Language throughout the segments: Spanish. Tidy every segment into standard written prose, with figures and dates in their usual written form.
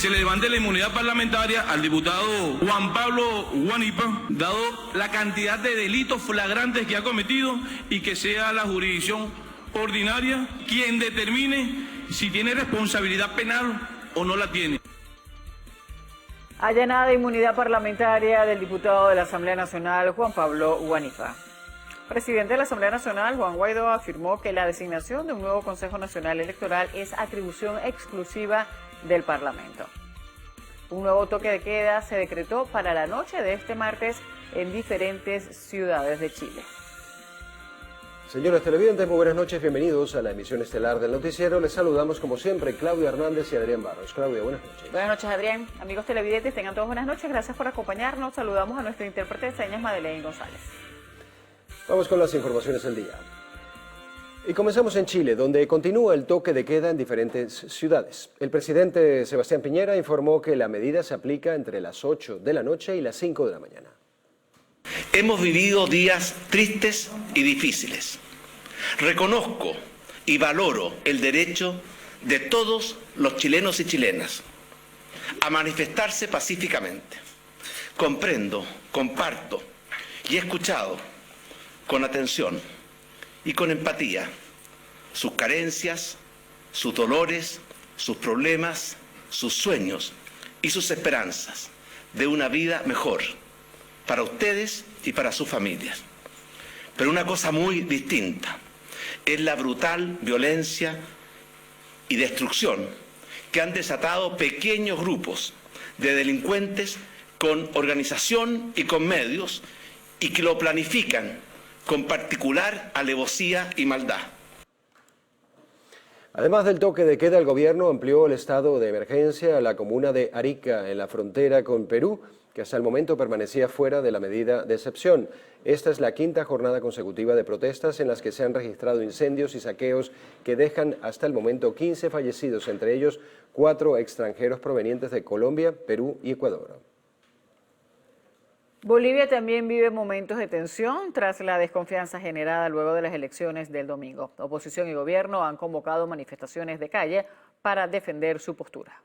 se le levante la inmunidad parlamentaria al diputado Juan Pablo Guanipa, dado la cantidad de delitos flagrantes que ha cometido, y que sea la jurisdicción ordinaria quien determine si tiene responsabilidad penal o no la tiene. Allanada de inmunidad parlamentaria del diputado de la Asamblea Nacional, Juan Pablo Guanipa. Presidente de la Asamblea Nacional, Juan Guaidó, afirmó que la designación de un nuevo Consejo Nacional Electoral es atribución exclusiva del Parlamento. Un nuevo toque de queda se decretó para la noche de este martes en diferentes ciudades de Chile. Señores televidentes, muy buenas noches, bienvenidos a la emisión estelar del noticiero. Les saludamos como siempre Claudia Hernández y Adrián Barros. Claudia, buenas noches. Buenas noches, Adrián. Amigos televidentes, tengan todos buenas noches. Gracias por acompañarnos. Saludamos a nuestro intérprete de señas, Madeleine González. Vamos con las informaciones del día. Y comenzamos en Chile, donde continúa el toque de queda en diferentes ciudades. El presidente Sebastián Piñera informó que la medida se aplica entre las 8 de la noche y las 5 de la mañana. Hemos vivido días tristes y difíciles. Reconozco y valoro el derecho de todos los chilenos y chilenas a manifestarse pacíficamente. Comprendo, comparto y he escuchado con atención y con empatía sus carencias, sus dolores, sus problemas, sus sueños y sus esperanzas de una vida mejor para ustedes y para sus familias. Pero una cosa muy distinta es la brutal violencia y destrucción que han desatado pequeños grupos de delincuentes con organización y con medios, y que lo planifican con particular alevosía y maldad. Además del toque de queda, el gobierno amplió el estado de emergencia a la comuna de Arica, en la frontera con Perú, que hasta el momento permanecía fuera de la medida de excepción. Esta es la quinta jornada consecutiva de protestas en las que se han registrado incendios y saqueos que dejan hasta el momento 15 fallecidos, entre ellos 4 extranjeros provenientes de Colombia, Perú y Ecuador. Bolivia también vive momentos de tensión tras la desconfianza generada luego de las elecciones del domingo. Oposición y gobierno han convocado manifestaciones de calle para defender su postura.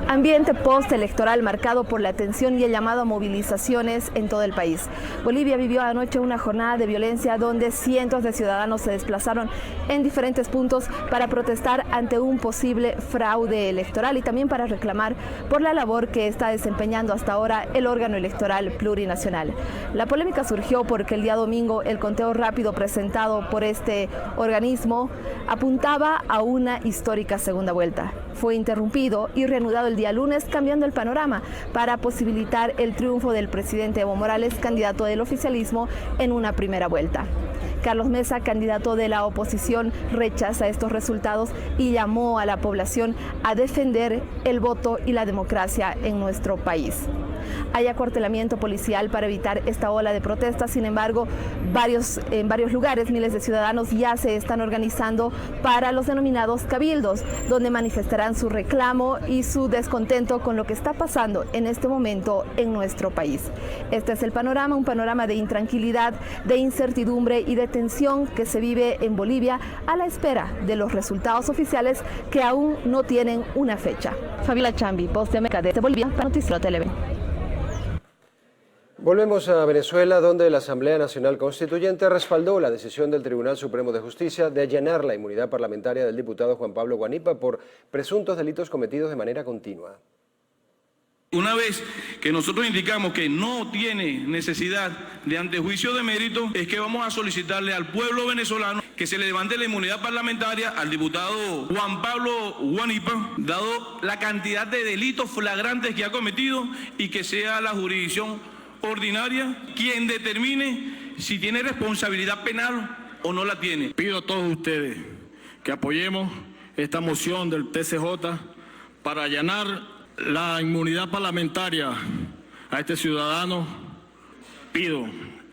Ambiente postelectoral marcado por la tensión y el llamado a movilizaciones en todo el país. Bolivia vivió anoche una jornada de violencia donde cientos de ciudadanos se desplazaron en diferentes puntos para protestar ante un posible fraude electoral y también para reclamar por la labor que está desempeñando hasta ahora el órgano electoral plurinacional. La polémica surgió porque el día domingo el conteo rápido presentado por este organismo apuntaba a una histórica segunda vuelta. Fue interrumpido y reanudado el día lunes, cambiando el panorama para posibilitar el triunfo del presidente Evo Morales, candidato del oficialismo, en una primera vuelta. Carlos Mesa, candidato de la oposición, rechaza estos resultados y llamó a la población a defender el voto y la democracia en nuestro país. Hay acuartelamiento policial para evitar esta ola de protestas, sin embargo, en varios lugares miles de ciudadanos ya se están organizando para los denominados cabildos, donde manifestarán su reclamo y su descontento con lo que está pasando en este momento en nuestro país. Este es el panorama, un panorama de intranquilidad, de incertidumbre y de tensión que se vive en Bolivia a la espera de los resultados oficiales que aún no tienen una fecha. Fabiola Chambi, Voz de América desde Bolivia, para Noticiero Televen. Volvemos a Venezuela, donde la Asamblea Nacional Constituyente respaldó la decisión del Tribunal Supremo de Justicia de allanar la inmunidad parlamentaria del diputado Juan Pablo Guanipa por presuntos delitos cometidos de manera continua. Una vez que nosotros indicamos que no tiene necesidad de antejuicio de mérito, es que vamos a solicitarle al pueblo venezolano que se le levante la inmunidad parlamentaria al diputado Juan Pablo Guanipa, dado la cantidad de delitos flagrantes que ha cometido, y que sea la jurisdicción ordinaria quien determine si tiene responsabilidad penal o no la tiene. Pido a todos ustedes que apoyemos esta moción del TCJ para allanar la inmunidad parlamentaria a este ciudadano. Pido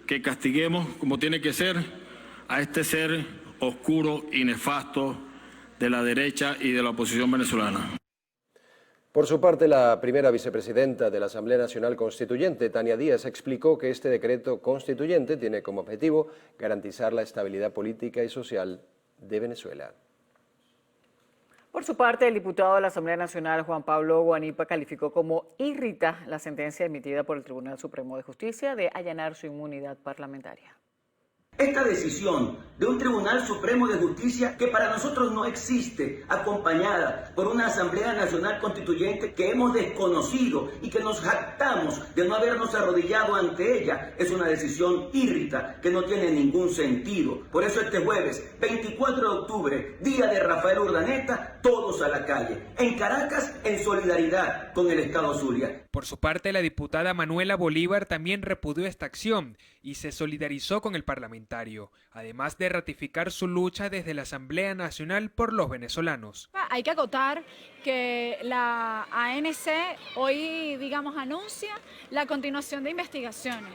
que castiguemos como tiene que ser a este ser oscuro y nefasto de la derecha y de la oposición venezolana. Por su parte, la primera vicepresidenta de la Asamblea Nacional Constituyente, Tania Díaz, explicó que este decreto constituyente tiene como objetivo garantizar la estabilidad política y social de Venezuela. Por su parte, el diputado de la Asamblea Nacional, Juan Pablo Guanipa, calificó como irrita la sentencia emitida por el Tribunal Supremo de Justicia de allanar su inmunidad parlamentaria. Esta decisión de un Tribunal Supremo de Justicia que para nosotros no existe, acompañada por una Asamblea Nacional Constituyente que hemos desconocido y que nos jactamos de no habernos arrodillado ante ella, es una decisión irrita que no tiene ningún sentido. Por eso este jueves, 24 de octubre, día de Rafael Urdaneta, todos a la calle. En Caracas, en solidaridad con el Estado Zulia. Por su parte, la diputada Manuela Bolívar también repudió esta acción y se solidarizó con el parlamentario, además de ratificar su lucha desde la Asamblea Nacional por los venezolanos. Hay que acotar que la ANC hoy, anuncia la continuación de investigaciones,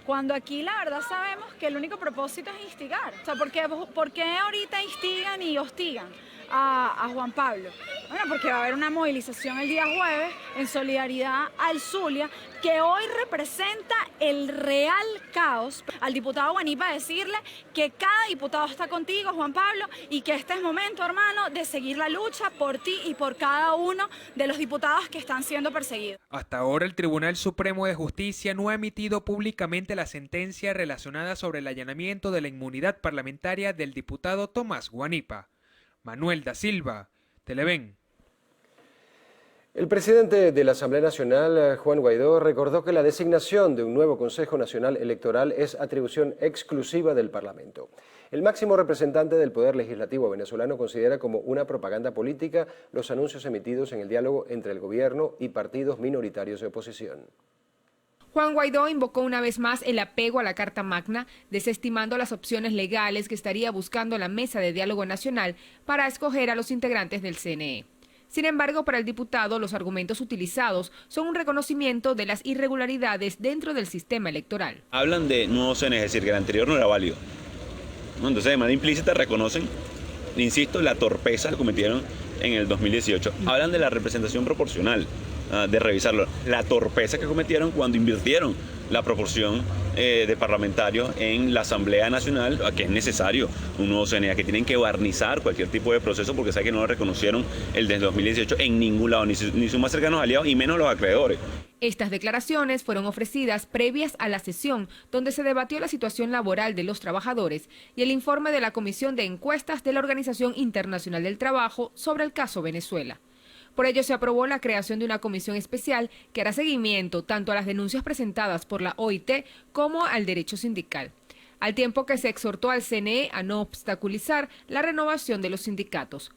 cuando aquí la verdad sabemos que el único propósito es instigar. O sea, ¿por qué ahorita instigan y hostigan a Juan Pablo? Bueno, porque va a haber una movilización el día jueves en solidaridad al Zulia, que hoy representa el real caos. Al diputado Guanipa decirle que cada diputado está contigo, Juan Pablo, y que este es momento, hermano, de seguir la lucha por ti y por cada uno de los diputados que están siendo perseguidos. Hasta ahora el Tribunal Supremo de Justicia no ha emitido públicamente la sentencia relacionada sobre el allanamiento de la inmunidad parlamentaria del diputado Tomás Guanipa. Manuel da Silva, Televen. El presidente de la Asamblea Nacional, Juan Guaidó, recordó que la designación de un nuevo Consejo Nacional Electoral es atribución exclusiva del Parlamento. El máximo representante del Poder Legislativo venezolano considera como una propaganda política los anuncios emitidos en el diálogo entre el gobierno y partidos minoritarios de oposición. Juan Guaidó invocó una vez más el apego a la Carta Magna, desestimando las opciones legales que estaría buscando la Mesa de Diálogo Nacional para escoger a los integrantes del CNE. Sin embargo, para el diputado, los argumentos utilizados son un reconocimiento de las irregularidades dentro del sistema electoral. Hablan de nuevo CNE, es decir, que el anterior no era válido. Entonces, de manera implícita reconocen, insisto, la torpeza que cometieron en el 2018. Hablan de la representación proporcional, de revisarlo. La torpeza que cometieron cuando invirtieron la proporción de parlamentarios en la Asamblea Nacional, a que es necesario un nuevo CNE, que tienen que barnizar cualquier tipo de proceso porque saben que no lo reconocieron el del 2018 en ningún lado, ni sus más cercanos aliados y menos los acreedores. Estas declaraciones fueron ofrecidas previas a la sesión donde se debatió la situación laboral de los trabajadores y el informe de la Comisión de Encuestas de la Organización Internacional del Trabajo sobre el caso Venezuela. Por ello se aprobó la creación de una comisión especial que hará seguimiento tanto a las denuncias presentadas por la OIT como al derecho sindical, al tiempo que se exhortó al CNE a no obstaculizar la renovación de los sindicatos.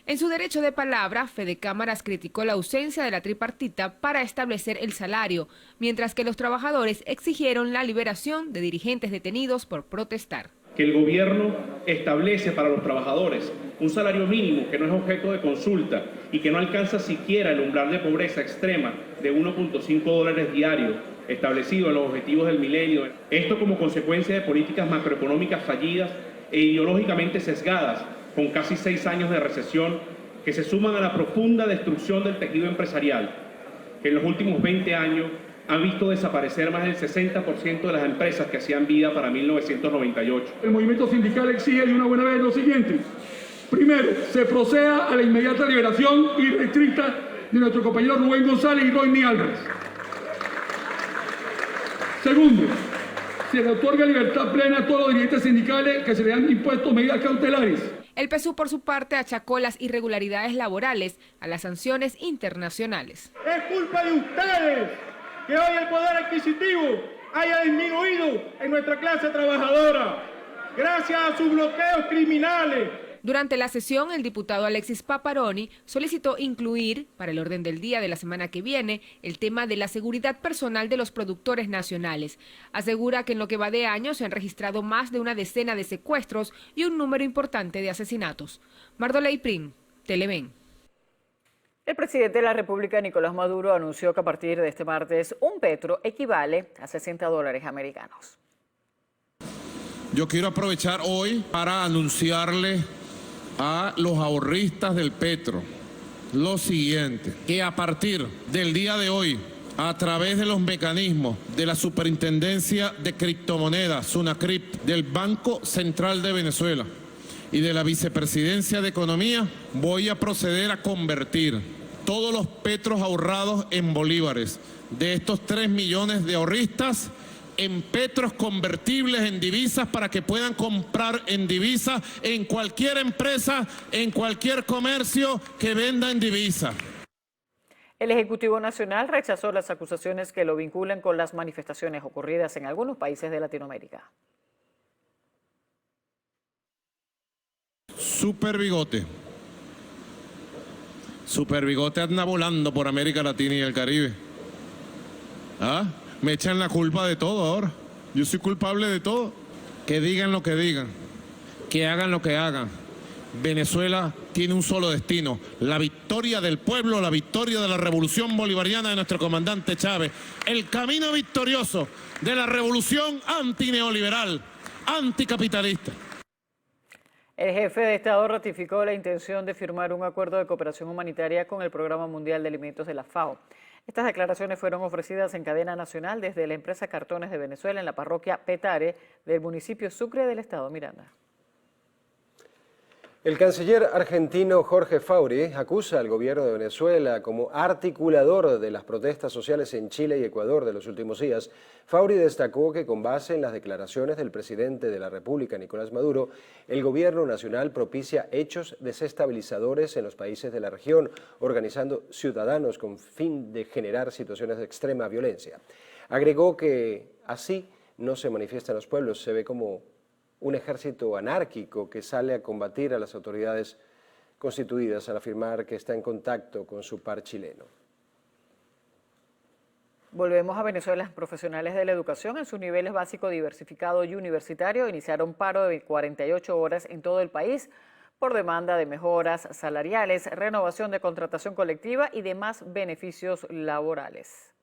En su derecho de palabra, Fede Cámaras criticó la ausencia de la tripartita para establecer el salario, mientras que los trabajadores exigieron la liberación de dirigentes detenidos por protestar. Que el gobierno establece para los trabajadores un salario mínimo que no es objeto de consulta y que no alcanza siquiera el umbral de pobreza extrema de $1.5 diarios establecido en los objetivos del milenio. Esto como consecuencia de políticas macroeconómicas fallidas e ideológicamente sesgadas, con casi 6 años de recesión que se suman a la profunda destrucción del tejido empresarial, que en los últimos 20 años ha visto desaparecer más del 60% de las empresas que hacían vida para 1998. El movimiento sindical exige de una buena vez lo siguiente. Primero, se proceda a la inmediata liberación irrestricta de nuestro compañero Rubén González y Rodney Álvarez. Segundo, se le otorga libertad plena a todos los dirigentes sindicales que se le han impuesto medidas cautelares. El PSUV, por su parte, achacó las irregularidades laborales a las sanciones internacionales. Es culpa de ustedes que hoy el poder adquisitivo haya disminuido en nuestra clase trabajadora, gracias a sus bloqueos criminales. Durante la sesión, el diputado Alexis Paparoni solicitó incluir, para el orden del día de la semana que viene, el tema de la seguridad personal de los productores nacionales. Asegura que en lo que va de año se han registrado más de una decena de secuestros y un número importante de asesinatos. Mardoley Prim, Televen. El presidente de la República, Nicolás Maduro, anunció que a partir de este martes un petro equivale a $60 americanos. Yo quiero aprovechar hoy para anunciarle a los ahorristas del petro lo siguiente, que a partir del día de hoy, a través de los mecanismos de la Superintendencia de Criptomonedas, SUNACRIP, del Banco Central de Venezuela y de la Vicepresidencia de Economía, voy a proceder a convertir todos los petros ahorrados en bolívares de estos 3 millones de ahorristas en petros convertibles en divisas para que puedan comprar en divisas en cualquier empresa, en cualquier comercio que venda en divisas. El Ejecutivo Nacional rechazó las acusaciones que lo vinculan con las manifestaciones ocurridas en algunos países de Latinoamérica. Super Bigote anda volando por América Latina y el Caribe. ¿Ah? Me echan la culpa de todo ahora. Yo soy culpable de todo. Que digan lo que digan, que hagan lo que hagan. Venezuela tiene un solo destino: la victoria del pueblo, la victoria de la revolución bolivariana de nuestro comandante Chávez. El camino victorioso de la revolución antineoliberal, anticapitalista. El jefe de Estado ratificó la intención de firmar un acuerdo de cooperación humanitaria con el Programa Mundial de Alimentos de la FAO. Estas declaraciones fueron ofrecidas en cadena nacional desde la empresa Cartones de Venezuela en la parroquia Petare del municipio Sucre del estado Miranda. El canciller argentino Jorge Fauri acusa al gobierno de Venezuela como articulador de las protestas sociales en Chile y Ecuador de los últimos días. Fauri destacó que con base en las declaraciones del presidente de la República, Nicolás Maduro, el gobierno nacional propicia hechos desestabilizadores en los países de la región, organizando ciudadanos con fin de generar situaciones de extrema violencia. Agregó que así no se manifiestan los pueblos, se ve como un ejército anárquico que sale a combatir a las autoridades constituidas al afirmar que está en contacto con su par chileno. Volvemos a Venezuela. Profesionales de la educación en sus niveles básico, diversificado y universitario iniciaron paro de 48 horas en todo el país por demanda de mejoras salariales, renovación de contratación colectiva y demás beneficios laborales.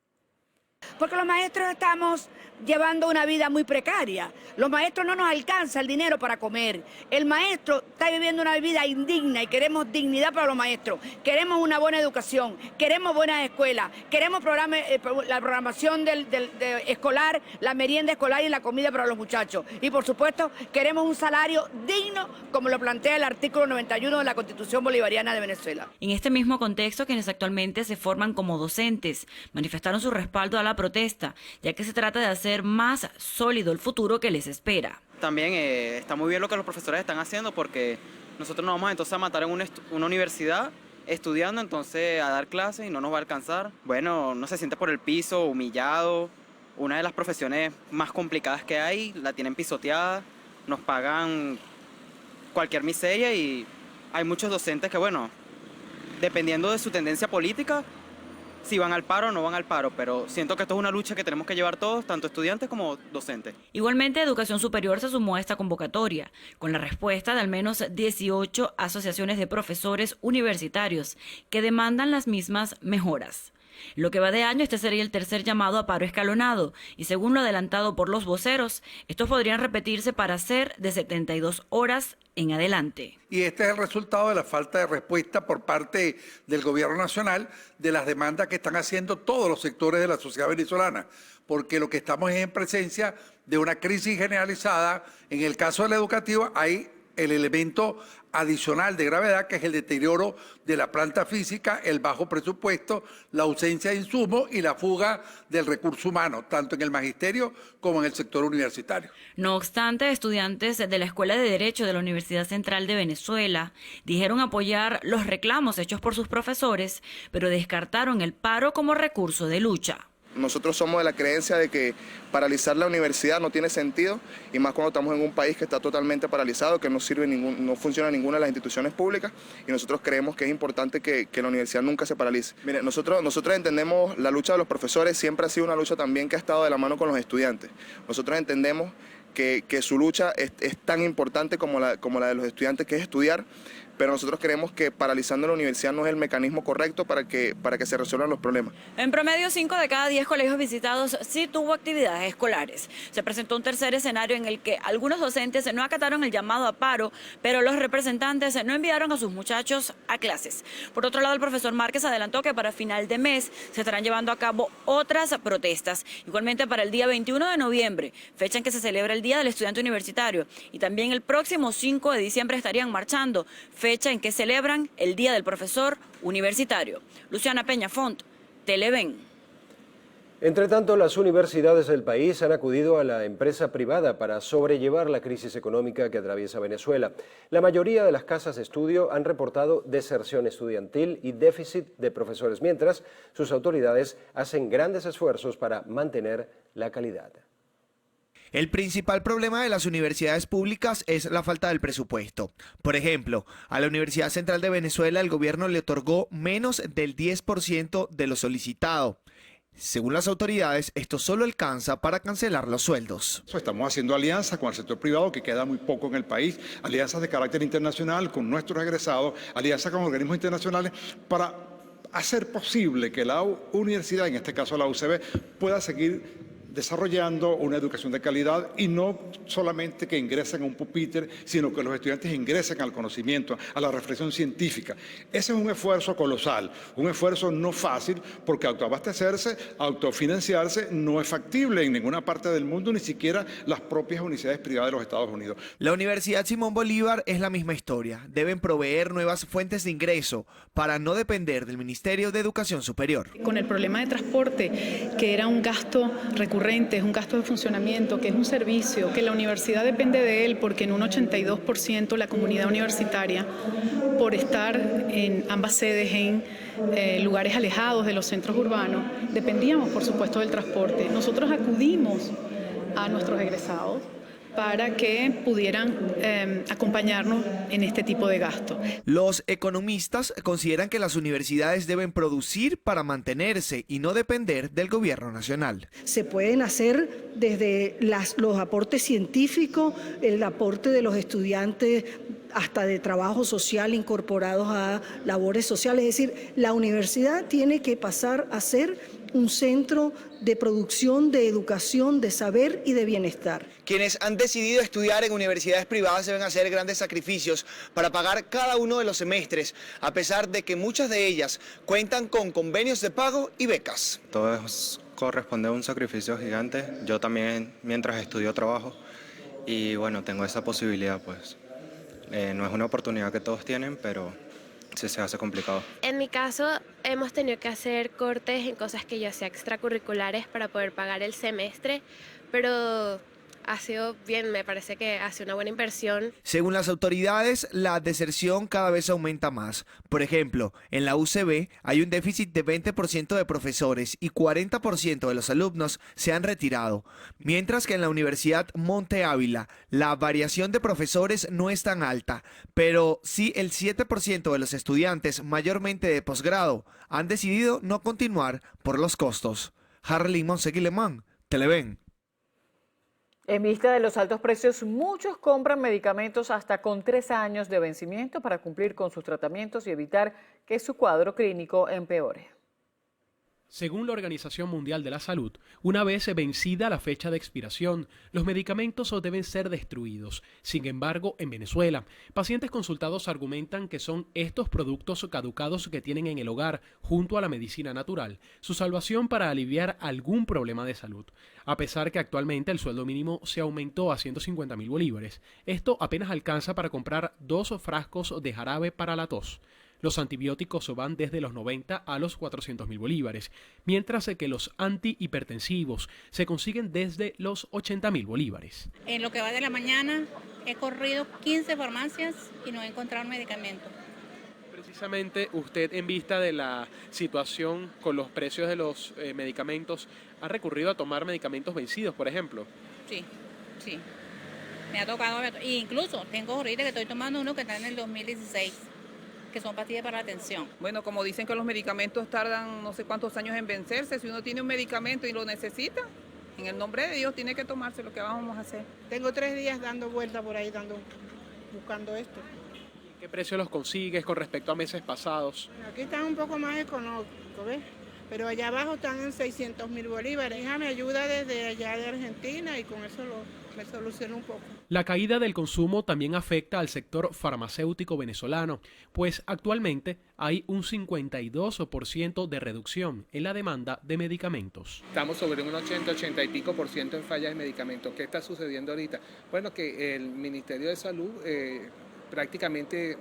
Porque los maestros estamos llevando una vida muy precaria. Los maestros no nos alcanza el dinero para comer. El maestro está viviendo una vida indigna y queremos dignidad para los maestros. Queremos una buena educación, queremos buenas escuelas, queremos la programación escolar, la merienda escolar y la comida para los muchachos. Y por supuesto queremos un salario digno como lo plantea el artículo 91 de la Constitución Bolivariana de Venezuela. En este mismo contexto, quienes actualmente se forman como docentes manifestaron su respaldo a la protesta, ya que se trata de hacer más sólido el futuro que les espera. También está muy bien lo que los profesores están haciendo, porque nosotros nos vamos entonces a matar en una universidad estudiando, entonces a dar clases y no nos va a alcanzar. Bueno, uno se siente por el piso, humillado. Una de las profesiones más complicadas que hay, la tienen pisoteada, nos pagan cualquier miseria y hay muchos docentes que, bueno, dependiendo de su tendencia política, si van al paro o no van al paro, pero siento que esto es una lucha que tenemos que llevar todos, tanto estudiantes como docentes. Igualmente, Educación Superior se sumó a esta convocatoria, con la respuesta de al menos 18 asociaciones de profesores universitarios que demandan las mismas mejoras. Lo que va de año, este sería el tercer llamado a paro escalonado, y según lo adelantado por los voceros, estos podrían repetirse para ser de 72 horas en adelante. Y este es el resultado de la falta de respuesta por parte del gobierno nacional de las demandas que están haciendo todos los sectores de la sociedad venezolana, porque lo que estamos es en presencia de una crisis generalizada. En el caso de la educativa hay el elemento adicional de gravedad, que es el deterioro de la planta física, el bajo presupuesto, la ausencia de insumos y la fuga del recurso humano, tanto en el magisterio como en el sector universitario. No obstante, estudiantes de la Escuela de Derecho de la Universidad Central de Venezuela dijeron apoyar los reclamos hechos por sus profesores, pero descartaron el paro como recurso de lucha. Nosotros somos de la creencia de que paralizar la universidad no tiene sentido, y más cuando estamos en un país que está totalmente paralizado, que no funciona ninguna de las instituciones públicas, y nosotros creemos que es importante que la universidad nunca se paralice. Mire, nosotros entendemos la lucha de los profesores, siempre ha sido una lucha también que ha estado de la mano con los estudiantes. Nosotros entendemos que su lucha es tan importante como la de los estudiantes, que es estudiar, pero nosotros creemos que paralizando la universidad no es el mecanismo correcto para que se resuelvan los problemas. En promedio, 5 de cada 10 colegios visitados sí tuvo actividades escolares. Se presentó un tercer escenario en el que algunos docentes no acataron el llamado a paro, pero los representantes no enviaron a sus muchachos a clases. Por otro lado, el profesor Márquez adelantó que para final de mes se estarán llevando a cabo otras protestas. Igualmente para el día 21 de noviembre, fecha en que se celebra el Día del Estudiante Universitario, y también el próximo 5 de diciembre estarían marchando, fecha en que celebran el Día del Profesor Universitario. Luciana Peñafont, Televen. Entre tanto, las universidades del país han acudido a la empresa privada para sobrellevar la crisis económica que atraviesa Venezuela. La mayoría de las casas de estudio han reportado deserción estudiantil y déficit de profesores, mientras sus autoridades hacen grandes esfuerzos para mantener la calidad. El principal problema de las universidades públicas es la falta del presupuesto. Por ejemplo, a la Universidad Central de Venezuela el gobierno le otorgó menos del 10% de lo solicitado. Según las autoridades, esto solo alcanza para cancelar los sueldos. Estamos haciendo alianzas con el sector privado, que queda muy poco en el país, alianzas de carácter internacional con nuestros egresados, alianzas con organismos internacionales para hacer posible que la universidad, en este caso la UCB, pueda seguir desarrollando una educación de calidad y no solamente que ingresen a un pupitre, sino que los estudiantes ingresen al conocimiento, a la reflexión científica. Ese es un esfuerzo colosal, un esfuerzo no fácil, porque autoabastecerse, autofinanciarse no es factible en ninguna parte del mundo, ni siquiera las propias universidades privadas de los Estados Unidos. La Universidad Simón Bolívar es la misma historia. Deben proveer nuevas fuentes de ingreso para no depender del Ministerio de Educación Superior. Con el problema de transporte, que era un gasto recurrente, es un gasto de funcionamiento, que es un servicio, que la universidad depende de él porque en un 82% la comunidad universitaria, por estar en ambas sedes en lugares alejados de los centros urbanos, dependíamos por supuesto del transporte. Nosotros acudimos a nuestros egresados para que pudieran acompañarnos en este tipo de gasto. Los economistas consideran que las universidades deben producir para mantenerse y no depender del gobierno nacional. Se pueden hacer desde los aportes científicos, el aporte de los estudiantes, hasta de trabajo social incorporados a labores sociales. Es decir, la universidad tiene que pasar a ser un centro de producción, de educación, de saber y de bienestar. Quienes han decidido estudiar en universidades privadas deben hacer grandes sacrificios para pagar cada uno de los semestres, a pesar de que muchas de ellas cuentan con convenios de pago y becas. Todo corresponde a un sacrificio gigante. Yo también, mientras estudio, trabajo y bueno, tengo esa posibilidad, pues. No es una oportunidad que todos tienen, pero sí se hace complicado. En mi caso, hemos tenido que hacer cortes en cosas que ya sea extracurriculares para poder pagar el semestre, pero ha sido bien, me parece que hace una buena inversión. Según las autoridades, la deserción cada vez aumenta más. Por ejemplo, en la UCB hay un déficit de 20% de profesores y 40% de los alumnos se han retirado, mientras que en la Universidad Monte Ávila la variación de profesores no es tan alta, pero sí el 7% de los estudiantes, mayormente de posgrado, han decidido no continuar por los costos. Harley Monseguilemán, Televen. En vista de los altos precios, muchos compran medicamentos hasta con 3 años de vencimiento para cumplir con sus tratamientos y evitar que su cuadro clínico empeore. Según la Organización Mundial de la Salud, una vez vencida la fecha de expiración, los medicamentos deben ser destruidos. Sin embargo, en Venezuela, pacientes consultados argumentan que son estos productos caducados que tienen en el hogar, junto a la medicina natural, su salvación para aliviar algún problema de salud. A pesar que actualmente el sueldo mínimo se aumentó a 150.000 bolívares, esto apenas alcanza para comprar 2 frascos de jarabe para la tos. Los antibióticos van desde los 90 a los 400.000 bolívares, mientras que los antihipertensivos se consiguen desde los 80.000 bolívares. En lo que va de la mañana he corrido 15 farmacias y no he encontrado un medicamento. Precisamente usted, en vista de la situación con los precios de los medicamentos, ¿ha recurrido a tomar medicamentos vencidos, por ejemplo? Sí. Me ha tocado, e incluso tengo ahorita que estoy tomando uno que está en el 2016. Que son pastillas para la tensión. Bueno, como dicen que los medicamentos tardan no sé cuántos años en vencerse, si uno tiene un medicamento y lo necesita, en el nombre de Dios tiene que tomarse lo que vamos a hacer. Tengo 3 días dando vuelta por ahí, buscando esto. ¿Qué precio los consigues con respecto a meses pasados? Bueno, aquí están un poco más económicos, ¿ves? Pero allá abajo están en 600.000 bolívares. Hija me ayuda desde allá de Argentina y con eso me soluciona un poco. La caída del consumo también afecta al sector farmacéutico venezolano, pues actualmente hay un 52% de reducción en la demanda de medicamentos. Estamos sobre un 80 y pico % en falla de medicamentos. ¿Qué está sucediendo ahorita? Bueno, que el Ministerio de Salud prácticamente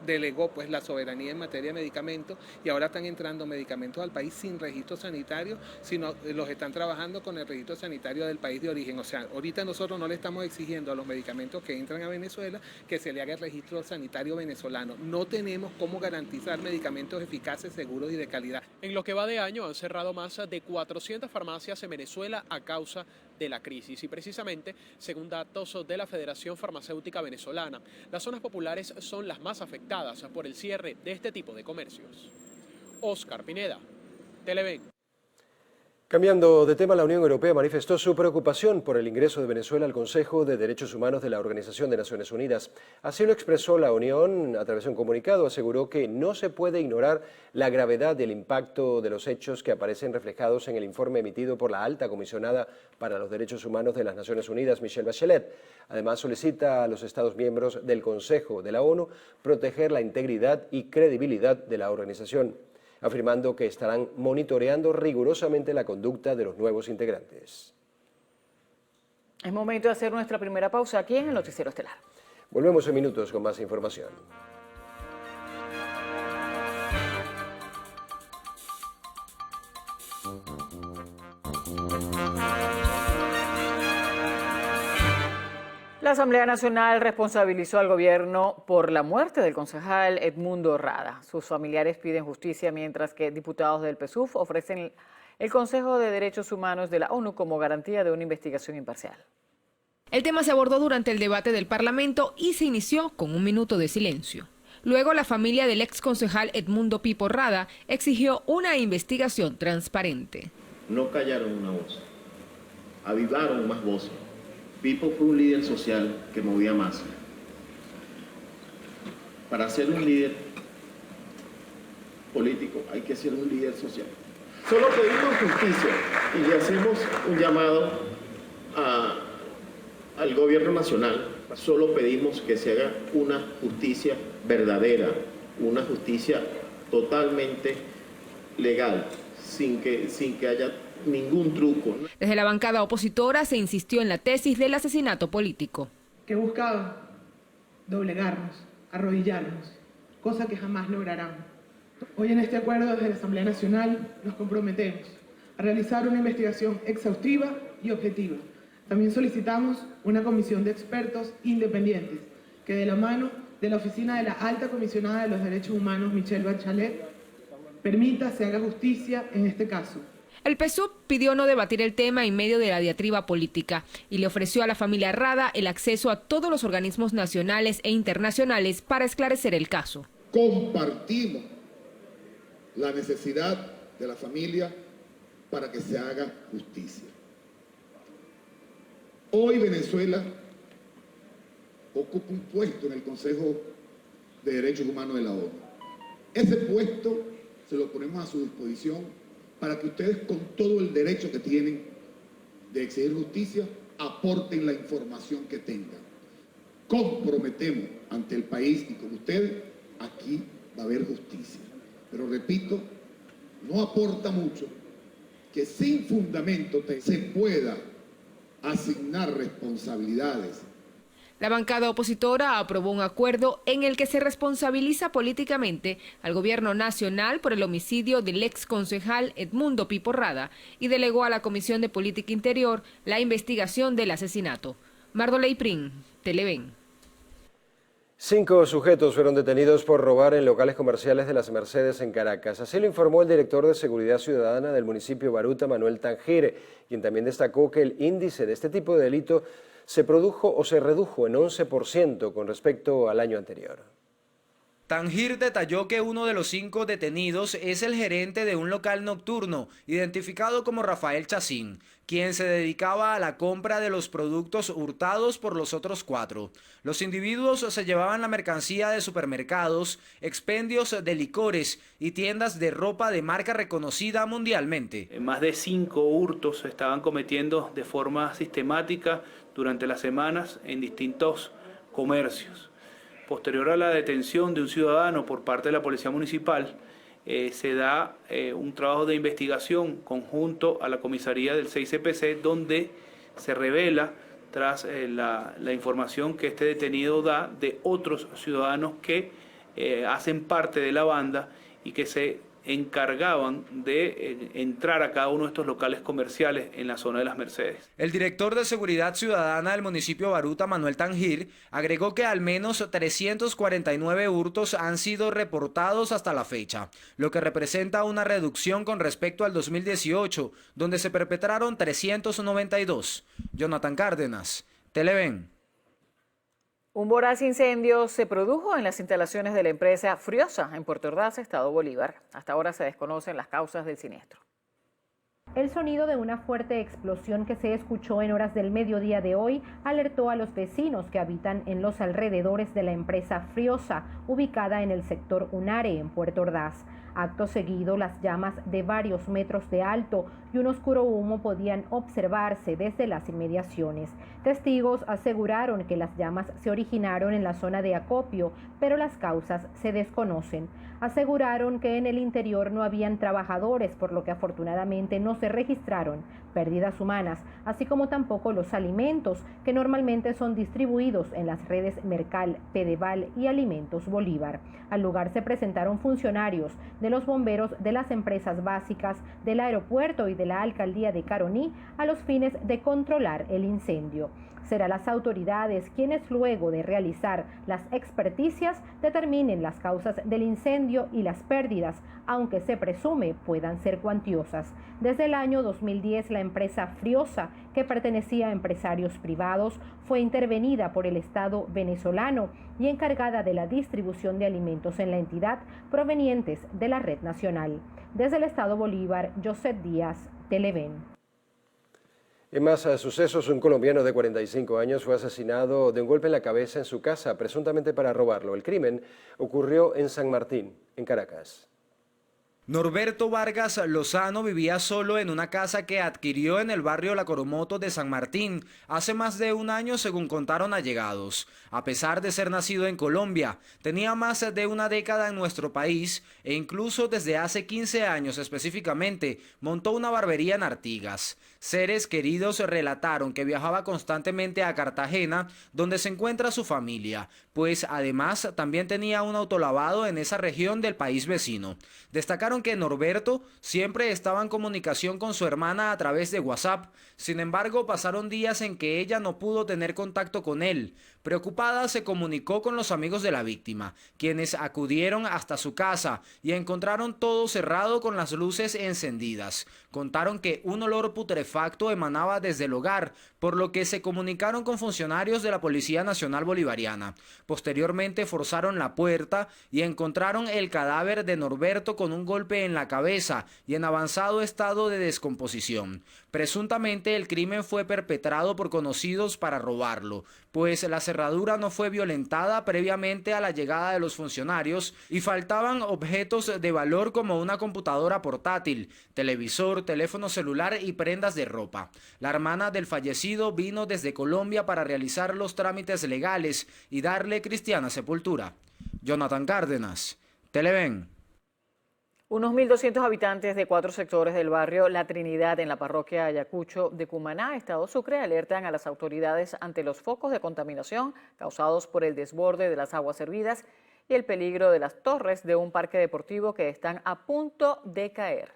delegó pues la soberanía en materia de medicamentos y ahora están entrando medicamentos al país sin registro sanitario, sino los están trabajando con el registro sanitario del país de origen. O sea, ahorita nosotros no le estamos exigiendo a los medicamentos que entran a Venezuela que se le haga el registro sanitario venezolano. No tenemos cómo garantizar medicamentos eficaces, seguros y de calidad. En lo que va de año han cerrado más de 400 farmacias en Venezuela a causa de la crisis y precisamente, según datos de la Federación Farmacéutica Venezolana, las zonas populares son las más afectadas por el cierre de este tipo de comercios. Oscar Pineda, Televen. Cambiando de tema, la Unión Europea manifestó su preocupación por el ingreso de Venezuela al Consejo de Derechos Humanos de la Organización de Naciones Unidas. Así lo expresó la Unión a través de un comunicado. Aseguró que no se puede ignorar la gravedad y el impacto de los hechos que aparecen reflejados en el informe emitido por la alta comisionada para los Derechos Humanos de las Naciones Unidas, Michelle Bachelet. Además, solicita a los Estados miembros del Consejo de la ONU proteger la integridad y credibilidad de la organización, afirmando que estarán monitoreando rigurosamente la conducta de los nuevos integrantes. Es momento de hacer nuestra primera pausa aquí en el Noticiero Estelar. Volvemos en minutos con más información. La Asamblea Nacional responsabilizó al gobierno por la muerte del concejal Edmundo Rada. Sus familiares piden justicia, mientras que diputados del PSUV ofrecen el Consejo de Derechos Humanos de la ONU como garantía de una investigación imparcial. El tema se abordó durante el debate del Parlamento y se inició con un minuto de silencio. Luego, la familia del ex concejal Edmundo Pipo Rada exigió una investigación transparente. No callaron una voz, avivaron más voces. Pipo fue un líder social que movía masas. Para ser un líder político hay que ser un líder social. Solo pedimos justicia y le hacemos un llamado al gobierno nacional. Solo pedimos que se haga una justicia verdadera, una justicia totalmente legal, sin que haya ningún truco. Desde la bancada opositora se insistió en la tesis del asesinato político. Que buscaban doblegarnos, arrodillarnos, cosa que jamás lograrán. Hoy en este acuerdo desde la Asamblea Nacional nos comprometemos a realizar una investigación exhaustiva y objetiva. También solicitamos una comisión de expertos independientes que de la mano de la Oficina de la Alta Comisionada de los Derechos Humanos, Michelle Bachelet, permita se haga justicia en este caso. El PSUV pidió no debatir el tema en medio de la diatriba política y le ofreció a la familia Rada el acceso a todos los organismos nacionales e internacionales para esclarecer el caso. Compartimos la necesidad de la familia para que se haga justicia. Hoy Venezuela ocupa un puesto en el Consejo de Derechos Humanos de la ONU. Ese puesto se lo ponemos a su disposición para que ustedes, con todo el derecho que tienen de exigir justicia, aporten la información que tengan. Comprometemos ante el país y con ustedes, aquí va a haber justicia. Pero repito, no aporta mucho que sin fundamento se pueda asignar responsabilidades. La bancada opositora aprobó un acuerdo en el que se responsabiliza políticamente al gobierno nacional por el homicidio del ex concejal Edmundo Pipo Rada y delegó a la Comisión de Política Interior la investigación del asesinato. Mardoley Prin, Televen. 5 sujetos fueron detenidos por robar en locales comerciales de Las Mercedes en Caracas. Así lo informó el director de Seguridad Ciudadana del municipio Baruta, Manuel Tangire, quien también destacó que el índice de este tipo de delito se redujo en 11% con respecto al año anterior. Tanjir detalló que uno de los 5 detenidos es el gerente de un local nocturno, identificado como Rafael Chacín, quien se dedicaba a la compra de los productos hurtados por los otros 4. Los individuos se llevaban la mercancía de supermercados, expendios de licores y tiendas de ropa de marca reconocida mundialmente. Más de 5 hurtos se estaban cometiendo de forma sistemática durante las semanas en distintos comercios. Posterior a la detención de un ciudadano por parte de la Policía Municipal, se da un trabajo de investigación conjunto a la comisaría del 6CPC, donde se revela, tras la información que este detenido da de otros ciudadanos que hacen parte de la banda y que se encargaban de entrar a cada uno de estos locales comerciales en la zona de Las Mercedes. El director de Seguridad Ciudadana del municipio Baruta, Manuel Tanjir, agregó que al menos 349 hurtos han sido reportados hasta la fecha, lo que representa una reducción con respecto al 2018, donde se perpetraron 392. Jonathan Cárdenas, Televen. Un voraz incendio se produjo en las instalaciones de la empresa Friosa en Puerto Ordaz, Estado Bolívar. Hasta ahora se desconocen las causas del siniestro. El sonido de una fuerte explosión que se escuchó en horas del mediodía de hoy alertó a los vecinos que habitan en los alrededores de la empresa Friosa, ubicada en el sector Unare, en Puerto Ordaz. Acto seguido, las llamas de varios metros de alto y un oscuro humo podían observarse desde las inmediaciones. Testigos aseguraron que las llamas se originaron en la zona de acopio, pero las causas se desconocen. Aseguraron que en el interior no habían trabajadores, por lo que afortunadamente no se registraron pérdidas humanas, así como tampoco los alimentos que normalmente son distribuidos en las redes Mercal, Pedeval y Alimentos Bolívar. Al lugar se presentaron funcionarios de los bomberos de las empresas básicas, del aeropuerto y de la alcaldía de Caroní a los fines de controlar el incendio. Serán las autoridades quienes, luego de realizar las experticias, determinen las causas del incendio y las pérdidas, aunque se presume puedan ser cuantiosas. Desde el año 2010, la empresa Friosa, que pertenecía a empresarios privados, fue intervenida por el Estado venezolano y encargada de la distribución de alimentos en la entidad provenientes de la red nacional. Desde el Estado Bolívar, Joseph Díaz, Televen. En más sucesos, un colombiano de 45 años fue asesinado de un golpe en la cabeza en su casa, presuntamente para robarlo. El crimen ocurrió en San Martín, en Caracas. Norberto Vargas Lozano vivía solo en una casa que adquirió en el barrio La Coromoto de San Martín hace más de un año, según contaron allegados. A pesar de ser nacido en Colombia, tenía más de una década en nuestro país e incluso desde hace 15 años específicamente montó una barbería en Artigas. Seres queridos relataron que viajaba constantemente a Cartagena, donde se encuentra su familia, pues además también tenía un autolavado en esa región del país vecino. Destacaron que Norberto siempre estaba en comunicación con su hermana a través de WhatsApp. Sin embargo, pasaron días en que ella no pudo tener contacto con él. Preocupada, se comunicó con los amigos de la víctima, quienes acudieron hasta su casa y encontraron todo cerrado con las luces encendidas. Contaron que un olor putrefacto emanaba desde el hogar, por lo que se comunicaron con funcionarios de la Policía Nacional Bolivariana. Posteriormente forzaron la puerta y encontraron el cadáver de Norberto con un golpe en la cabeza y en avanzado estado de descomposición. Presuntamente el crimen fue perpetrado por conocidos para robarlo, pues la cerradura no fue violentada previamente a la llegada de los funcionarios y faltaban objetos de valor como una computadora portátil, televisor, teléfono celular y prendas de ropa. La hermana del fallecido vino desde Colombia para realizar los trámites legales y darle cristiana sepultura. Jonathan Cárdenas, Televen. Unos 1.200 habitantes de 4 sectores del barrio La Trinidad en la parroquia Ayacucho de Cumaná, Estado Sucre, alertan a las autoridades ante los focos de contaminación causados por el desborde de las aguas servidas y el peligro de las torres de un parque deportivo que están a punto de caer.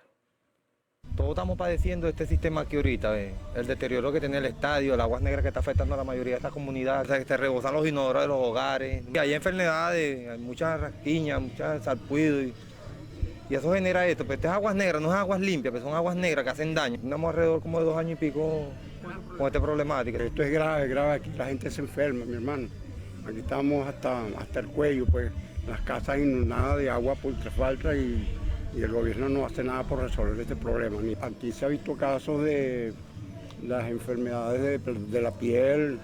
Todos estamos padeciendo este sistema aquí ahorita, el deterioro que tiene el estadio, el agua negra que está afectando a la mayoría de esta comunidad, se rebosan los inodoros de los hogares, hay enfermedades, hay muchas rasquiñas, muchas sarpullidos. Y eso genera esto, pues estas aguas negras, no es aguas limpias, pues son aguas negras que hacen daño. Andamos alrededor como de 2 años y pico con esta problemática. Esto es grave, aquí la gente se enferma, mi hermano. Aquí estamos hasta el cuello, pues las casas inundadas de agua por falta y el gobierno no hace nada por resolver este problema. Aquí se ha visto casos de las enfermedades de la piel,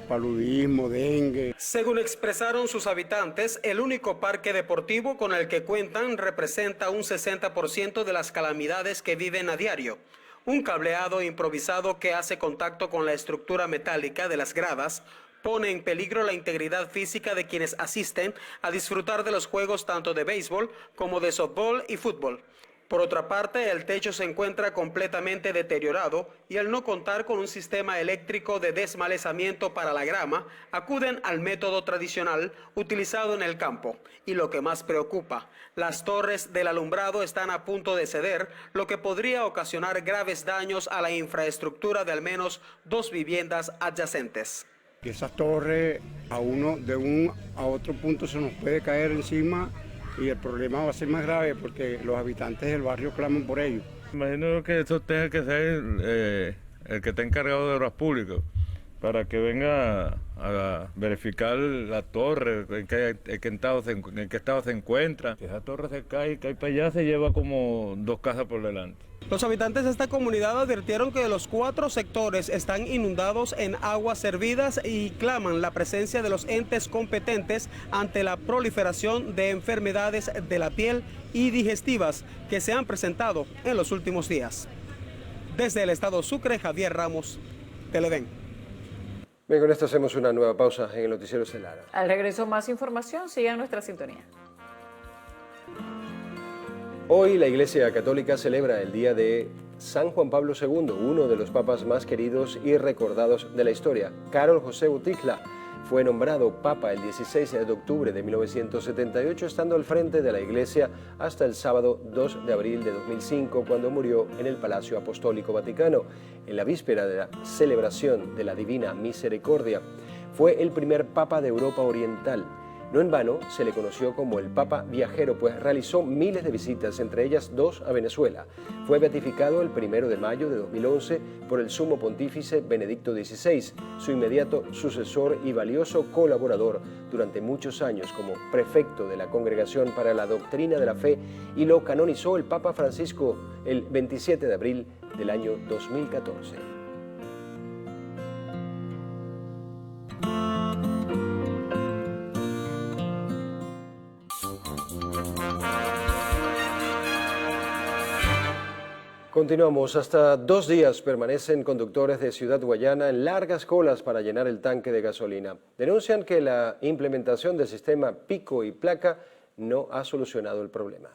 paludismo, dengue. Según expresaron sus habitantes, el único parque deportivo con el que cuentan representa un 60% de las calamidades que viven a diario. Un cableado improvisado que hace contacto con la estructura metálica de las gradas pone en peligro la integridad física de quienes asisten a disfrutar de los juegos tanto de béisbol como de softball y fútbol. Por otra parte, el techo se encuentra completamente deteriorado y al no contar con un sistema eléctrico de desmalezamiento para la grama, acuden al método tradicional utilizado en el campo. Y lo que más preocupa, las torres del alumbrado están a punto de ceder, lo que podría ocasionar graves daños a la infraestructura de al menos 2 viviendas adyacentes. Que esas torres de un a otro punto se nos puede caer encima y el problema va a ser más grave porque los habitantes del barrio claman por ello. Imagino que eso tenga que ser el que está encargado de obras públicas para que venga a verificar la torre, en qué estado se encuentra. Si esa torre se cae para allá, se lleva como 2 casas por delante. Los habitantes de esta comunidad advirtieron que los 4 sectores están inundados en aguas servidas y claman la presencia de los entes competentes ante la proliferación de enfermedades de la piel y digestivas que se han presentado en los últimos días. Desde el estado Sucre, Javier Ramos, Televen. Bien, con esto hacemos una nueva pausa en el Noticiero Estelar. Al regreso, más información, sigan nuestra sintonía. Hoy la Iglesia Católica celebra el día de San Juan Pablo II, uno de los papas más queridos y recordados de la historia. Karol José Wojtyła fue nombrado papa el 16 de octubre de 1978, estando al frente de la Iglesia hasta el sábado 2 de abril de 2005, cuando murió en el Palacio Apostólico Vaticano, en la víspera de la celebración de la Divina Misericordia. Fue el primer papa de Europa Oriental. No en vano se le conoció como el Papa Viajero, pues realizó miles de visitas, entre ellas 2 a Venezuela. Fue beatificado el 1 de mayo de 2011 por el Sumo Pontífice Benedicto XVI, su inmediato sucesor y valioso colaborador durante muchos años como prefecto de la Congregación para la Doctrina de la Fe, y lo canonizó el Papa Francisco el 27 de abril del año 2014. Continuamos. Hasta 2 días permanecen conductores de Ciudad Guayana en largas colas para llenar el tanque de gasolina. Denuncian que la implementación del sistema pico y placa no ha solucionado el problema.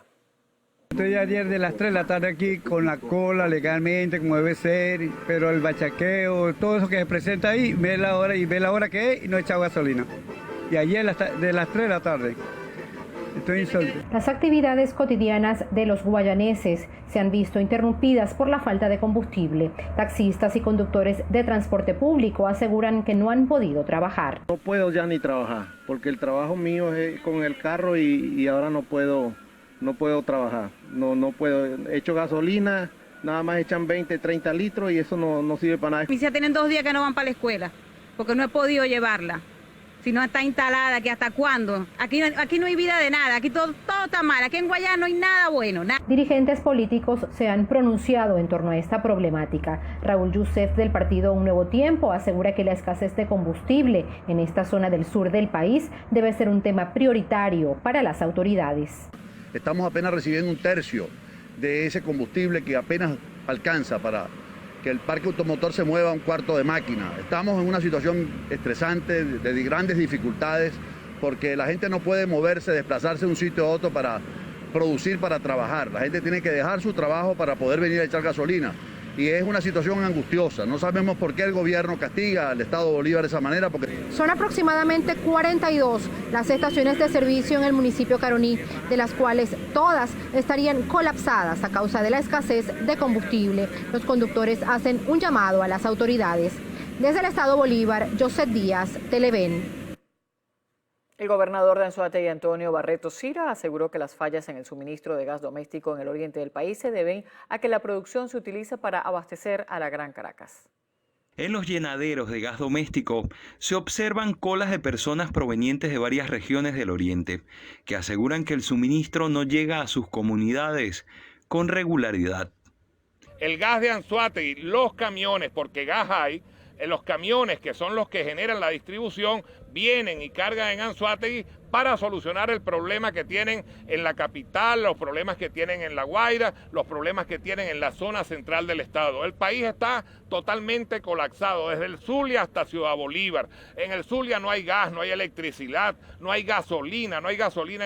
Estoy ayer de las 3 de la tarde aquí con la cola legalmente como debe ser, pero el bachaqueo, todo eso que se presenta ahí, ve la hora que es y no he echado gasolina. Y ayer de las 3 de la tarde. Estoy insólito. Las actividades cotidianas de los guayaneses se han visto interrumpidas por la falta de combustible. Taxistas y conductores de transporte público aseguran que no han podido trabajar. No puedo ya ni trabajar, porque el trabajo mío es con el carro y ahora no puedo trabajar. No puedo. Echo gasolina, nada más echan 20, 30 litros y eso no sirve para nada. Mis hijas tienen 2 días que no van para la escuela, porque no he podido llevarla. Si no está instalada, ¿que hasta cuándo? Aquí no hay vida de nada, aquí todo está mal, aquí en Guayana no hay nada bueno. Dirigentes políticos se han pronunciado en torno a esta problemática. Raúl Youssef del partido Un Nuevo Tiempo asegura que la escasez de combustible en esta zona del sur del país debe ser un tema prioritario para las autoridades. Estamos apenas recibiendo 1/3 de ese combustible que apenas alcanza para que el parque automotor se mueva a 1/4 de máquina. Estamos en una situación estresante, de grandes dificultades, porque la gente no puede moverse, desplazarse de un sitio a otro para producir, para trabajar. La gente tiene que dejar su trabajo para poder venir a echar gasolina. Y es una situación angustiosa. No sabemos por qué el gobierno castiga al Estado Bolívar de esa manera. Son aproximadamente 42 las estaciones de servicio en el municipio Caroní, de las cuales todas estarían colapsadas a causa de la escasez de combustible. Los conductores hacen un llamado a las autoridades. Desde el Estado Bolívar, José Díaz, Televen. El gobernador de Anzoátegui, Antonio Barreto Sira, aseguró que las fallas en el suministro de gas doméstico en el oriente del país se deben a que la producción se utiliza para abastecer a la Gran Caracas. En los llenaderos de gas doméstico se observan colas de personas provenientes de varias regiones del oriente, que aseguran que el suministro no llega a sus comunidades con regularidad. El gas de Anzoátegui, los camiones, porque gas hay, los camiones que son los que generan la distribución, vienen y cargan en Anzoátegui para solucionar el problema que tienen en la capital, los problemas que tienen en La Guaira, los problemas que tienen en la zona central del estado. El país está totalmente colapsado, desde el Zulia hasta Ciudad Bolívar. En el Zulia no hay gas, no hay electricidad, no hay gasolina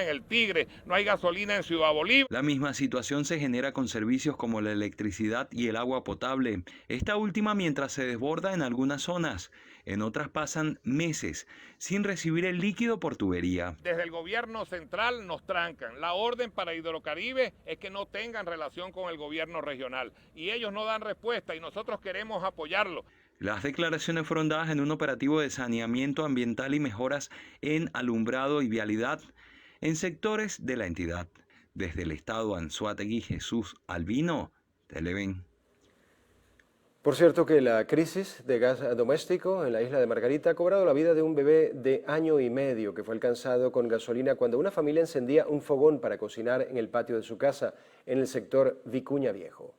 en el Tigre, no hay gasolina en Ciudad Bolívar. La misma situación se genera con servicios como la electricidad y el agua potable. Esta última mientras se desborda en algunas zonas. En otras pasan meses sin recibir el líquido por tubería. Desde el gobierno central nos trancan. La orden para Hidrocaribe es que no tengan relación con el gobierno regional. Y ellos no dan respuesta y nosotros queremos apoyarlo. Las declaraciones fueron dadas en un operativo de saneamiento ambiental y mejoras en alumbrado y vialidad en sectores de la entidad. Desde el estado Anzoátegui, Jesús Albino, Televen. Por cierto que la crisis de gas doméstico en la isla de Margarita ha cobrado la vida de un bebé de 1 año y medio que fue alcanzado con gasolina cuando una familia encendía un fogón para cocinar en el patio de su casa en el sector Vicuña Viejo.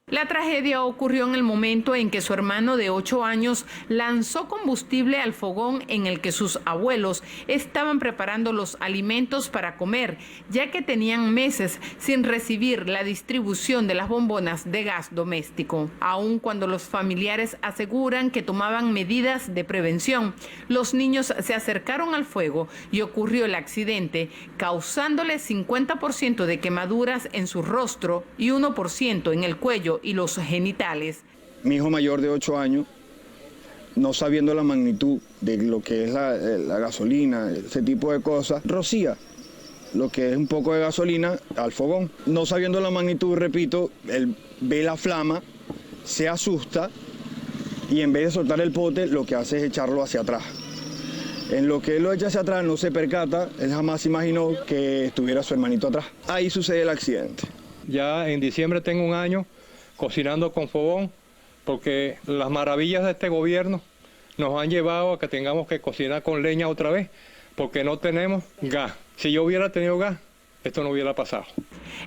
La tragedia ocurrió en el momento en que su hermano de 8 años lanzó combustible al fogón en el que sus abuelos estaban preparando los alimentos para comer, ya que tenían meses sin recibir la distribución de las bombonas de gas doméstico. Aun cuando los familiares aseguran que tomaban medidas de prevención, los niños se acercaron al fuego y ocurrió el accidente, causándole 50% de quemaduras en su rostro y 1% en el cuello y los genitales. Mi hijo mayor de 8 años, no sabiendo la magnitud de lo que es la gasolina, ese tipo de cosas, rocía lo que es un poco de gasolina al fogón. No sabiendo la magnitud, repito, él ve la flama, se asusta y en vez de soltar el pote, lo que hace es echarlo hacia atrás. En lo que él lo echa hacia atrás, no se percata, él jamás imaginó que estuviera su hermanito atrás. Ahí sucede el accidente. Ya en diciembre tengo 1 año cocinando con fogón, porque las maravillas de este gobierno nos han llevado a que tengamos que cocinar con leña otra vez, porque no tenemos gas. Si yo hubiera tenido gas, esto no hubiera pasado.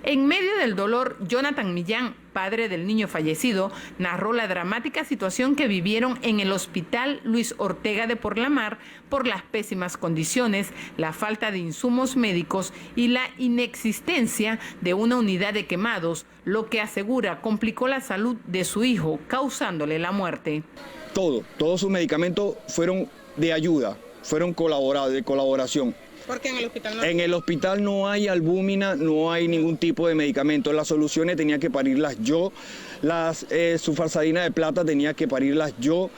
En medio del dolor, Jonathan Millán, padre del niño fallecido, narró la dramática situación que vivieron en el hospital Luis Ortega de Porlamar por las pésimas condiciones, la falta de insumos médicos y la inexistencia de una unidad de quemados, lo que asegura complicó la salud de su hijo, causándole la muerte. Todos sus medicamentos fueron de ayuda, fueron de colaboración. Porque en el hospital no. En el hospital no hay albúmina, no hay ningún tipo de medicamento. Las soluciones tenía que parirlas yo, las sulfasalina de plata tenía que parirlas yo.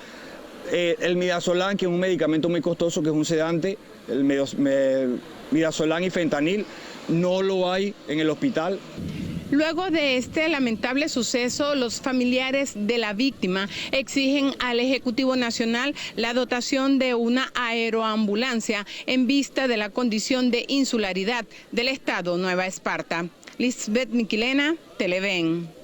El midazolam, que es un medicamento muy costoso, que es un sedante, el midazolam y fentanil, no lo hay en el hospital. Luego de este lamentable suceso, los familiares de la víctima exigen al Ejecutivo Nacional la dotación de una aeroambulancia en vista de la condición de insularidad del estado Nueva Esparta. Lisbeth Miquilena, Televen.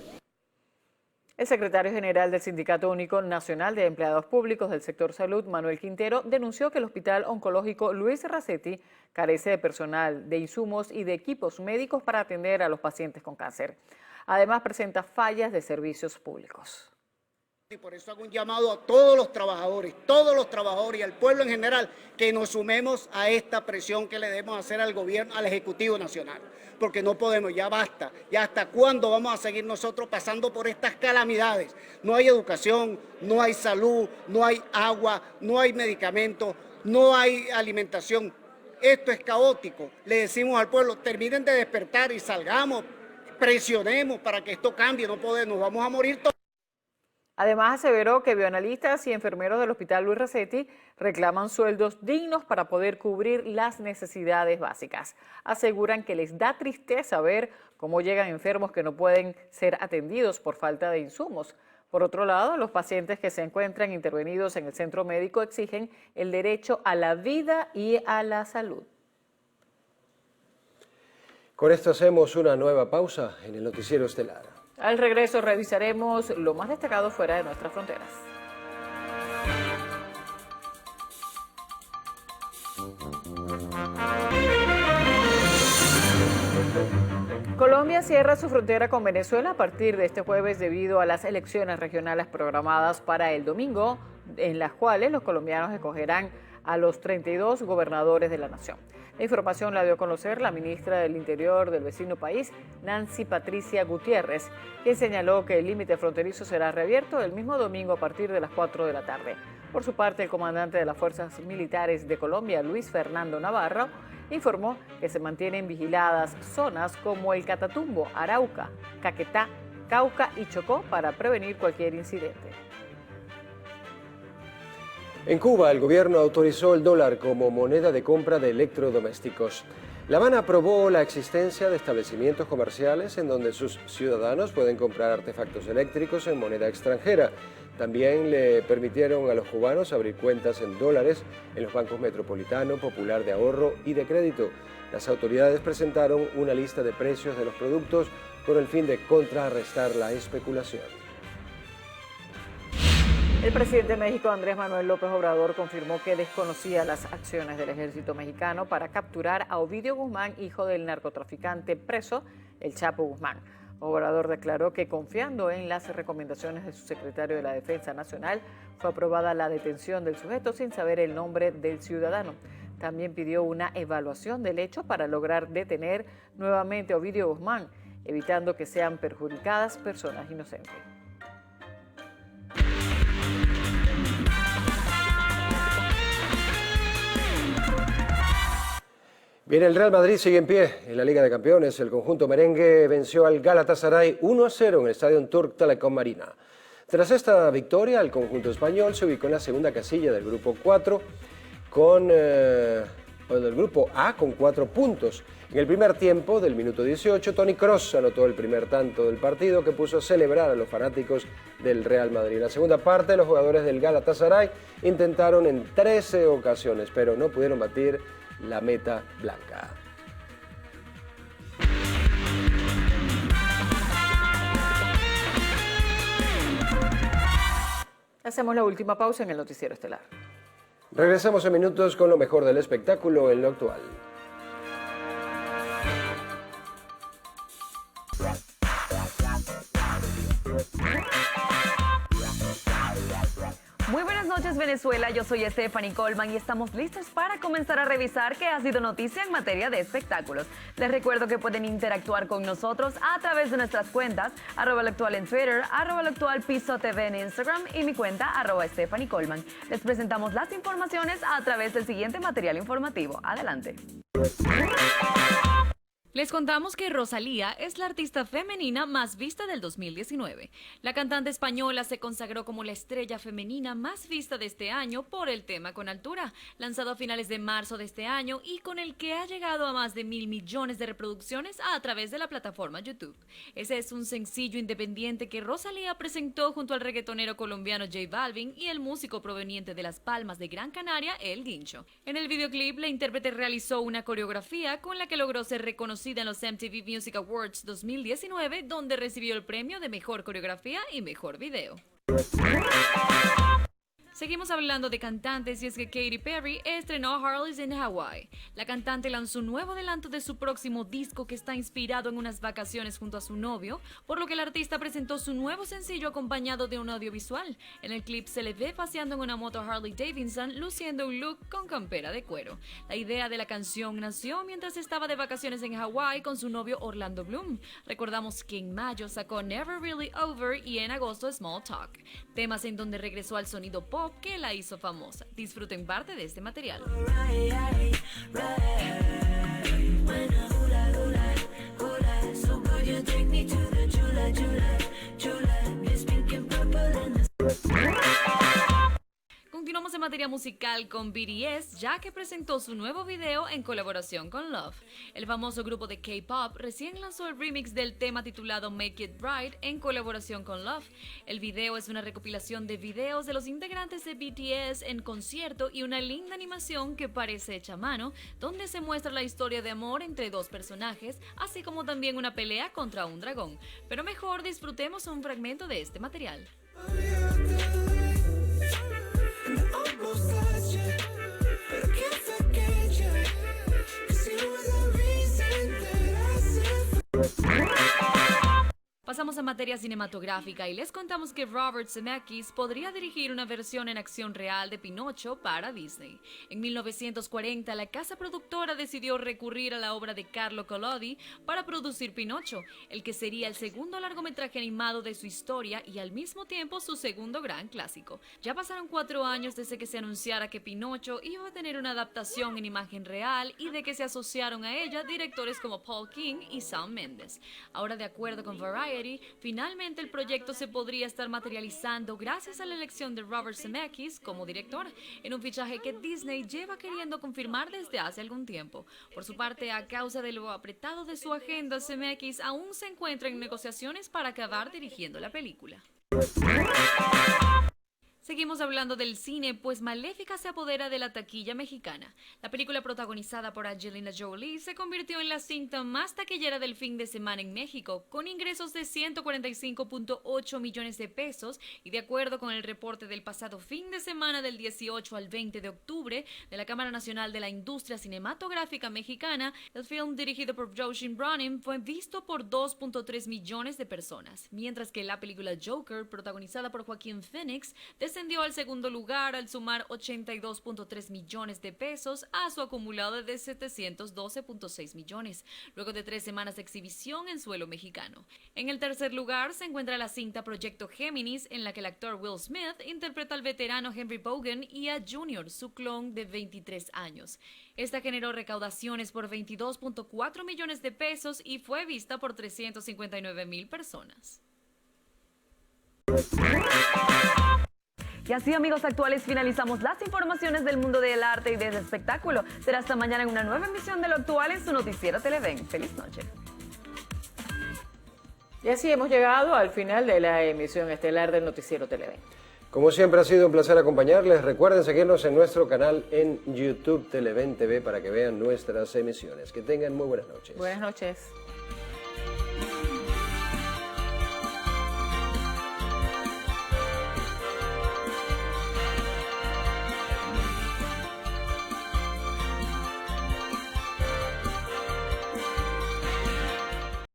El secretario general del Sindicato Único Nacional de Empleados Públicos del Sector Salud, Manuel Quintero, denunció que el Hospital Oncológico Luis Racetti carece de personal, de insumos y de equipos médicos para atender a los pacientes con cáncer. Además, presenta fallas de servicios públicos. Y por eso hago un llamado a todos los trabajadores y al pueblo en general, que nos sumemos a esta presión que le debemos hacer al gobierno, al Ejecutivo Nacional. Porque no podemos, ya basta, ya hasta cuándo vamos a seguir nosotros pasando por estas calamidades. No hay educación, no hay salud, no hay agua, no hay medicamentos, no hay alimentación. Esto es caótico. Le decimos al pueblo, terminen de despertar y salgamos, presionemos para que esto cambie, no podemos, nos vamos a morir todos. Además, aseveró que bioanalistas y enfermeros del Hospital Luis Racetti reclaman sueldos dignos para poder cubrir las necesidades básicas. Aseguran que les da tristeza ver cómo llegan enfermos que no pueden ser atendidos por falta de insumos. Por otro lado, los pacientes que se encuentran intervenidos en el centro médico exigen el derecho a la vida y a la salud. Con esto hacemos una nueva pausa en el Noticiero Estelar. Al regreso revisaremos lo más destacado fuera de nuestras fronteras. Colombia cierra su frontera con Venezuela a partir de este jueves debido a las elecciones regionales programadas para el domingo, en las cuales los colombianos escogerán a los 32 gobernadores de la nación. La información la dio a conocer la ministra del Interior del vecino país, Nancy Patricia Gutiérrez, quien señaló que el límite fronterizo será reabierto el mismo domingo a partir de las 4 de la tarde. Por su parte, el comandante de las Fuerzas Militares de Colombia, Luis Fernando Navarro, informó que se mantienen vigiladas zonas como el Catatumbo, Arauca, Caquetá, Cauca y Chocó para prevenir cualquier incidente. En Cuba, el gobierno autorizó el dólar como moneda de compra de electrodomésticos. La Habana aprobó la existencia de establecimientos comerciales en donde sus ciudadanos pueden comprar artefactos eléctricos en moneda extranjera. También le permitieron a los cubanos abrir cuentas en dólares en los bancos Metropolitano, Popular de Ahorro y de Crédito. Las autoridades presentaron una lista de precios de los productos con el fin de contrarrestar la especulación. El presidente de México, Andrés Manuel López Obrador, confirmó que desconocía las acciones del ejército mexicano para capturar a Ovidio Guzmán, hijo del narcotraficante preso, el Chapo Guzmán. Obrador declaró que, confiando en las recomendaciones de su secretario de la Defensa Nacional, fue aprobada la detención del sujeto sin saber el nombre del ciudadano. También pidió una evaluación del hecho para lograr detener nuevamente a Ovidio Guzmán, evitando que sean perjudicadas personas inocentes. Bien, el Real Madrid sigue en pie en la Liga de Campeones. El conjunto merengue venció al Galatasaray 1-0 en el estadio Turk Telecom Arena. Tras esta victoria, el conjunto español se ubicó en la segunda casilla del grupo 4 del grupo A con 4 puntos. En el primer tiempo del minuto 18, Toni Kroos anotó el primer tanto del partido que puso a celebrar a los fanáticos del Real Madrid. En la segunda parte, los jugadores del Galatasaray intentaron en 13 ocasiones, pero no pudieron batir la meta blanca. Hacemos la última pausa en el noticiero estelar. Regresamos en minutos con lo mejor del espectáculo en lo actual. Muy buenas noches, Venezuela. Yo soy Stephanie Coleman y estamos listos para comenzar a revisar qué ha sido noticia en materia de espectáculos. Les recuerdo que pueden interactuar con nosotros a través de nuestras cuentas @loactual en Twitter, @loactual_TV en Instagram y mi cuenta @Stephanie Coleman. Les presentamos las informaciones a través del siguiente material informativo. Adelante. Les contamos que Rosalía es la artista femenina más vista del 2019. La cantante española se consagró como la estrella femenina más vista de este año por el tema Con Altura, lanzado a finales de marzo de este año y con el que ha llegado a más de 1.000 millones de reproducciones a través de la plataforma YouTube. Ese es un sencillo independiente que Rosalía presentó junto al reggaetonero colombiano J Balvin y el músico proveniente de Las Palmas de Gran Canaria, El Guincho. En el videoclip, la intérprete realizó una coreografía con la que logró ser reconocida en los MTV Music Awards 2019, donde recibió el premio de Mejor Coreografía y Mejor Video. Seguimos hablando de cantantes y es que Katy Perry estrenó Harley's in Hawaii. La cantante lanzó un nuevo adelanto de su próximo disco que está inspirado en unas vacaciones junto a su novio, por lo que el artista presentó su nuevo sencillo acompañado de un audiovisual. En el clip se le ve paseando en una moto Harley Davidson, luciendo un look con campera de cuero. La idea de la canción nació mientras estaba de vacaciones en Hawaii con su novio Orlando Bloom. Recordamos que en mayo sacó Never Really Over y en agosto Small Talk, temas en donde regresó al sonido pop que la hizo famosa. Disfruten parte de este material. Continuamos en materia musical con BTS, ya que presentó su nuevo video en colaboración con Love. El famoso grupo de K-pop recién lanzó el remix del tema titulado Make It Right en colaboración con Love. El video es una recopilación de videos de los integrantes de BTS en concierto y una linda animación que parece hecha a mano, donde se muestra la historia de amor entre dos personajes, así como también una pelea contra un dragón. Pero mejor disfrutemos un fragmento de este material. Almost touch you, pero can't forget you. Pasamos a materia cinematográfica y les contamos que Robert Zemeckis podría dirigir una versión en acción real de Pinocho para Disney. En 1940, la casa productora decidió recurrir a la obra de Carlo Collodi para producir Pinocho, el que sería el segundo largometraje animado de su historia y al mismo tiempo su segundo gran clásico. Ya pasaron 4 años desde que se anunciara que Pinocho iba a tener una adaptación en imagen real y de que se asociaron a ella directores como Paul King y Sam Mendes. Ahora, de acuerdo con Variety, finalmente el proyecto se podría estar materializando gracias a la elección de Robert Zemeckis como director, en un fichaje que Disney lleva queriendo confirmar desde hace algún tiempo. Por su parte, a causa de lo apretado de su agenda, Zemeckis aún se encuentra en negociaciones para acabar dirigiendo la película. Seguimos hablando del cine, pues Maléfica se apodera de la taquilla mexicana. La película protagonizada por Angelina Jolie se convirtió en la cinta más taquillera del fin de semana en México, con ingresos de 145.8 millones de pesos, y de acuerdo con el reporte del pasado fin de semana del 18 al 20 de octubre de la Cámara Nacional de la Industria Cinematográfica Mexicana, el film dirigido por Joachim Brolin fue visto por 2.3 millones de personas, mientras que la película Joker, protagonizada por Joaquín Phoenix, descendió al segundo lugar al sumar 82.3 millones de pesos a su acumulado de 712.6 millones, luego de 3 semanas de exhibición en suelo mexicano. En el tercer lugar se encuentra la cinta Proyecto Géminis, en la que el actor Will Smith interpreta al veterano Henry Bogan y a Junior, su clon de 23 años. Esta generó recaudaciones por 22.4 millones de pesos y fue vista por 359,000 personas. Y así, amigos actuales, finalizamos las informaciones del mundo del arte y del espectáculo. Será hasta mañana en una nueva emisión de Lo Actual en su noticiero Televen. Feliz noche. Y así hemos llegado al final de la emisión estelar del noticiero Televen. Como siempre ha sido un placer acompañarles. Recuerden seguirnos en nuestro canal en YouTube Televen TV para que vean nuestras emisiones. Que tengan muy buenas noches. Buenas noches.